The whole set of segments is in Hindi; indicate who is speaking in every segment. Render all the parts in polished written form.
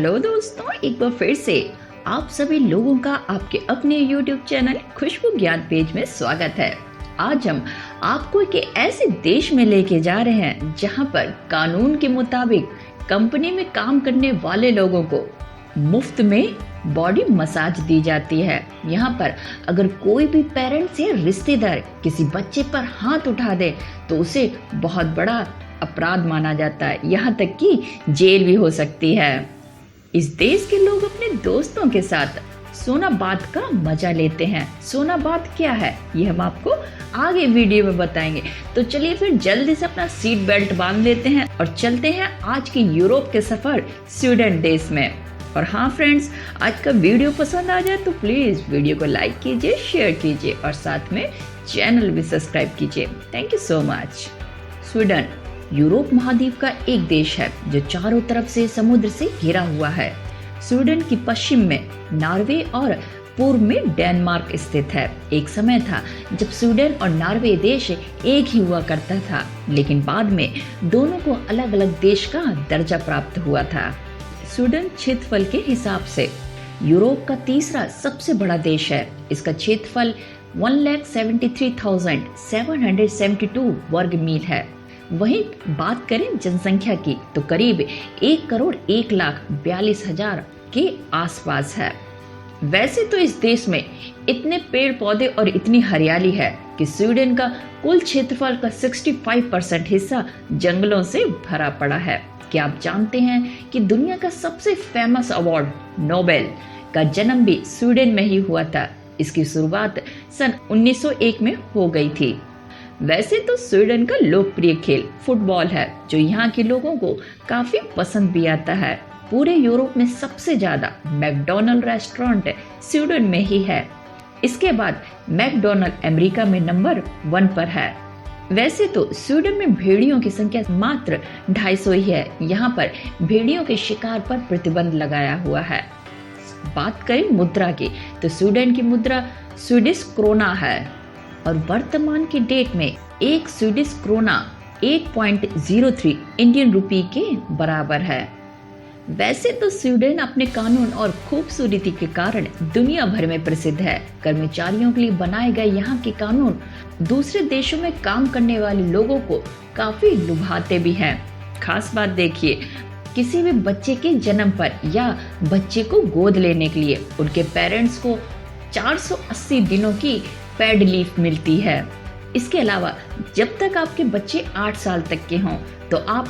Speaker 1: हेलो दोस्तों, एक बार फिर से आप सभी लोगों का आपके अपने YouTube चैनल खुशबू ज्ञान पेज में स्वागत है। आज हम आपको एक ऐसे देश में लेके जा रहे हैं जहां पर कानून के मुताबिक कंपनी में काम करने वाले लोगों को मुफ्त में बॉडी मसाज दी जाती है। यहाँ पर अगर कोई भी पेरेंट्स या रिश्तेदार किसी बच्चे पर हाथ उठा दे तो उसे बहुत बड़ा अपराध माना जाता है, यहाँ तक कि जेल भी हो सकती है। इस देश के लोग अपने दोस्तों के साथ सोना बाथ का मजा लेते हैं। सोना बाथ क्या है ये हम आपको आगे वीडियो में बताएंगे। तो चलिए फिर जल्दी से अपना सीट बेल्ट बांध लेते हैं और चलते हैं आज के यूरोप के सफर स्वीडन देश में। और हाँ फ्रेंड्स, आज का वीडियो पसंद आ जाए तो प्लीज वीडियो को लाइक कीजिए, शेयर कीजिए और साथ में चैनल भी सब्सक्राइब कीजिए। Thank you so much. Sweden Europe महाद्वीप का एक देश है जो चारों तरफ से समुद्र से घिरा हुआ है। स्वीडन की पश्चिम में नॉर्वे और पूर्व में डेनमार्क स्थित है। एक समय था जब स्वीडन और नॉर्वे देश एक ही हुआ करता था, लेकिन बाद में दोनों को अलग अलग देश का दर्जा प्राप्त हुआ था। स्वीडन क्षेत्रफल के हिसाब से यूरोप का तीसरा सबसे बड़ा देश है। इसका क्षेत्रफल 1,73,772 वर्ग मील है। वहीं बात करें जनसंख्या की तो करीब 1,01,42,000 के आसपास है। वैसे तो इस देश में इतने पेड़ पौधे और इतनी हरियाली है कि स्वीडन का कुल क्षेत्रफल का 65% हिस्सा जंगलों से भरा पड़ा है। क्या आप जानते हैं कि दुनिया का सबसे फेमस अवार्ड नोबेल का जन्म भी स्वीडन में ही हुआ था। इसकी शुरुआत सन 1901 में हो गई थी। वैसे तो स्वीडन का लोकप्रिय खेल फुटबॉल है, जो यहाँ के लोगों को काफी पसंद भी आता है। पूरे यूरोप में सबसे ज्यादा मैकडॉनल्ड रेस्टोरेंट स्वीडन में ही है। इसके बाद मैकडॉनल्ड अमेरिका में नंबर 1 पर है। वैसे तो स्वीडन में भेड़ियों की संख्या मात्र 250 ही है। यहाँ पर भेड़ियों के शिकार पर प्रतिबंध लगाया हुआ है। बात करें मुद्रा की तो स्वीडन की मुद्रा स्वीडिश क्रोना है और वर्तमान की डेट में एक स्वीडिश क्रोना 8.03 इंडियन रुपी के बराबर है। वैसे तो स्वीडन अपने कानून और खूबसूरती के कारण दुनिया भर में प्रसिद्ध है। कर्मचारियों के लिए बनाए गए यहाँ के कानून दूसरे देशों में काम करने वाले लोगों को काफी लुभाते भी हैं। खास बात देखिए, किसी भी बच्चे के जन्म पर या बच्चे को गोद लेने के लिए उनके पेरेंट्स को 480 दिनों की पेड लीव मिलती है। इसके अलावा जब तक आपके बच्चे 8 साल तक के हों तो आप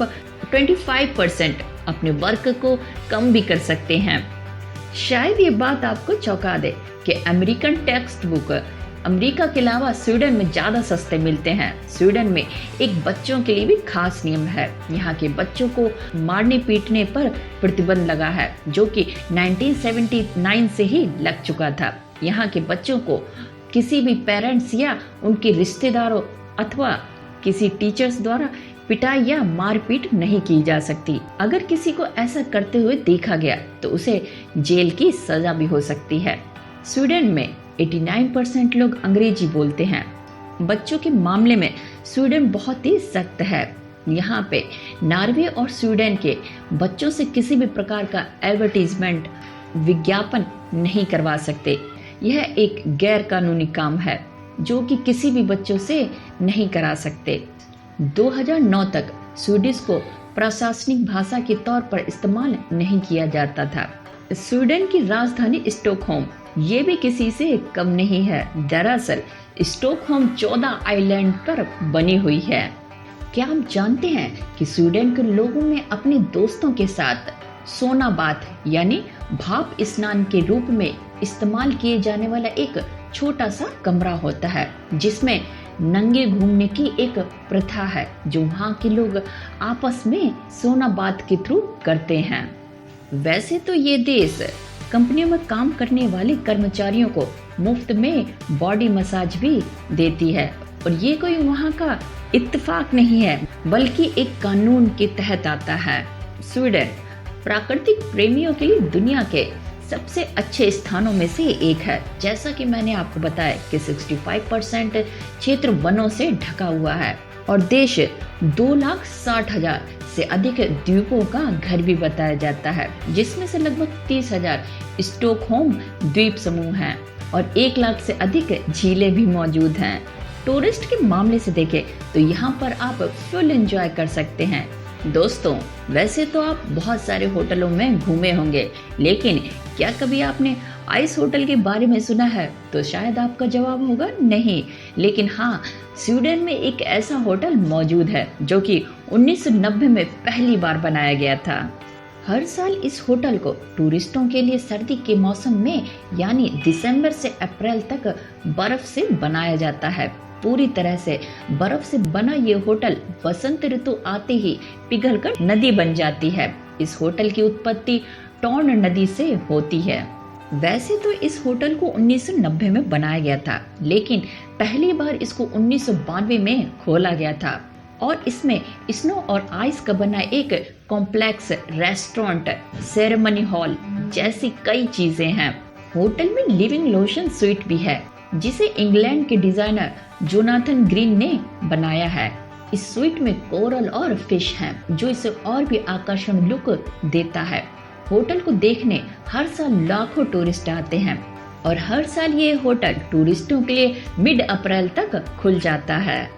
Speaker 1: 25% अपने वर्क को कम भी कर सकते हैं। शायद ये बात आपको चौंका दे कि अमेरिकन टेक्स्ट बुक अमेरिका के अलावा स्वीडन में ज्यादा सस्ते मिलते हैं। स्वीडन में एक बच्चों के लिए भी खास नियम है। यहाँ के बच्चों को मारने पीटने पर प्रतिबंध लगा है, जो कि 1979 से ही लग चुका था। यहाँ के बच्चों को किसी भी पेरेंट्स या उनके रिश्तेदारों अथवा किसी टीचर्स द्वारा पिटाई या मारपीट नहीं की जा सकती। अगर किसी को ऐसा करते हुए देखा गया तो उसे जेल की सजा भी हो सकती है। स्वीडन में 89% लोग अंग्रेजी बोलते हैं। बच्चों के मामले में स्वीडन बहुत ही सख्त है। यहाँ पे नॉर्वे और स्वीडन के बच्चों से किसी भी प्रकार का एडवर्टीजमेंट विज्ञापन नहीं करवा सकते। यह एक गैर कानूनी काम है जो कि किसी भी बच्चों से नहीं करा सकते। 2009 तक स्वीडिश को प्रशासनिक भाषा के तौर पर इस्तेमाल नहीं किया जाता था। स्वीडन की राजधानी स्टॉकहोम ये भी किसी से कम नहीं है। दरअसल स्टॉकहोम 14 आइलैंड पर बनी हुई है। क्या आप जानते हैं कि स्वीडन के लोगों में अपने दोस्तों के साथ सोना बाथ यानी भाप स्नान के रूप में इस्तेमाल किए जाने वाला एक छोटा सा कमरा होता है, जिसमें नंगे घूमने की एक प्रथा है जो वहाँ के लोग आपस में सोना बाथ के थ्रू करते हैं। वैसे तो ये देश कंपनियों में काम करने वाले कर्मचारियों को मुफ्त में बॉडी मसाज भी देती है और ये कोई वहाँ का इत्तेफाक नहीं है, बल्कि एक कानून के तहत आता है। स्वीडन प्राकृतिक प्रेमियों के लिए दुनिया के सबसे अच्छे स्थानों में से एक है। जैसा कि मैंने आपको बताया कि 65% क्षेत्र वनों से ढका हुआ है और देश 2,60,000 से अधिक द्वीपों का घर भी बताया जाता है, जिसमें से लगभग 30,000 स्टॉकहोम द्वीप समूह हैं और 1 लाख से अधिक झीलें भी मौजूद हैं। टूरिस्ट के मामले से देखें तो यहाँ पर आप फुल एंजॉय कर सकते हैं। दोस्तों, वैसे तो आप बहुत सारे होटलों में घूमे होंगे, लेकिन क्या कभी आपने आइस होटल के बारे में सुना है? तो शायद आपका जवाब होगा नहीं। लेकिन हाँ, स्वीडन में एक ऐसा होटल मौजूद है जो कि 1990 में पहली बार बनाया गया था। हर साल इस होटल को टूरिस्टों के लिए सर्दी के मौसम में यानी दिसंबर से अप्रैल तक बर्फ से बनाया जाता है। पूरी तरह से बर्फ से बना ये होटल बसंत ऋतु आते ही पिघलकर नदी बन जाती है। इस होटल की उत्पत्ति टॉर्न नदी से होती है। वैसे तो इस होटल को 1990 में बनाया गया था, लेकिन पहली बार इसको 1992 में खोला गया था और इसमें स्नो और आइस का बना एक कॉम्प्लेक्स, रेस्टोरेंट, सेरेमनी हॉल जैसी कई चीजें हैं। होटल में लिविंग लोशन स्वीट भी है, जिसे इंग्लैंड के डिजाइनर जोनाथन ग्रीन ने बनाया है। इस स्वीट में कोरल और फिश हैं, जो इसे और भी आकर्षण लुक देता है। होटल को देखने हर साल लाखों टूरिस्ट आते हैं और हर साल ये होटल टूरिस्टों के लिए मिड अप्रैल तक खुल जाता है।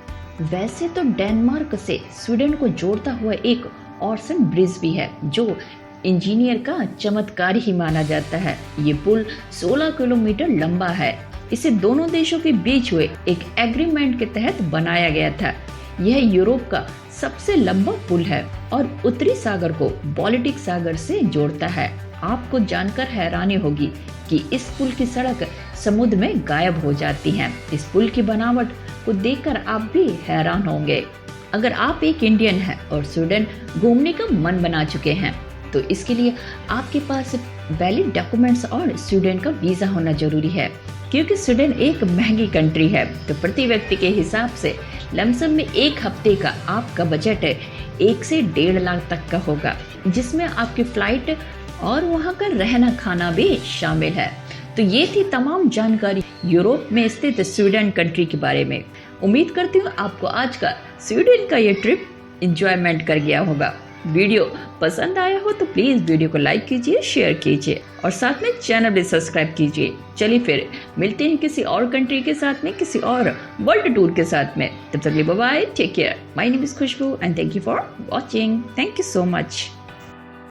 Speaker 1: वैसे तो डेनमार्क से स्वीडन को जोड़ता हुआ एक ऑर्सन ब्रिज भी है, जो इंजीनियर का चमत्कार ही माना जाता है। ये पुल 16 किलोमीटर लंबा है। इसे दोनों देशों के बीच हुए एक एग्रीमेंट के तहत बनाया गया था। यह यूरोप का सबसे लंबा पुल है और उत्तरी सागर को बाल्टिक सागर से जोड़ता है। आपको जानकर हैरानी होगी कि इस पुल की सड़क समुद्र में गायब हो जाती है। इस पुल की बनावट को देखकर आप भी हैरान होंगे। अगर आप एक इंडियन हैं और स्वीडन घूमने का मन बना चुके हैं, तो इसके लिए आपके पास वैलिड डॉक्यूमेंट्स और स्वीडन का वीजा होना जरूरी है। क्योंकि स्वीडन एक महंगी कंट्री है, तो प्रति व्यक्ति के हिसाब से लमसम में 1 हफ्ते का आपका बजट 1 से 1.5 लाख तक का होगा, जिसमें आपकी फ्लाइट और वहाँ का रहना खाना भी शामिल है। तो ये थी तमाम जानकारी यूरोप में स्थित स्वीडन कंट्री के बारे में। उम्मीद करती हूँ आपको आज का स्वीडन का ये ट्रिप एंजॉयमेंट कर गया होगा। वीडियो पसंद आया हो तो प्लीज वीडियो को लाइक कीजिए, शेयर कीजिए और साथ में चैनल भी सब्सक्राइब कीजिए। चलिए फिर मिलते हैं किसी और कंट्री के साथ में, किसी और वर्ल्ड टूर के साथ में। तब तक के लिए bye bye, take care. My name is Khushboo and thank you for watching. Thank you so much.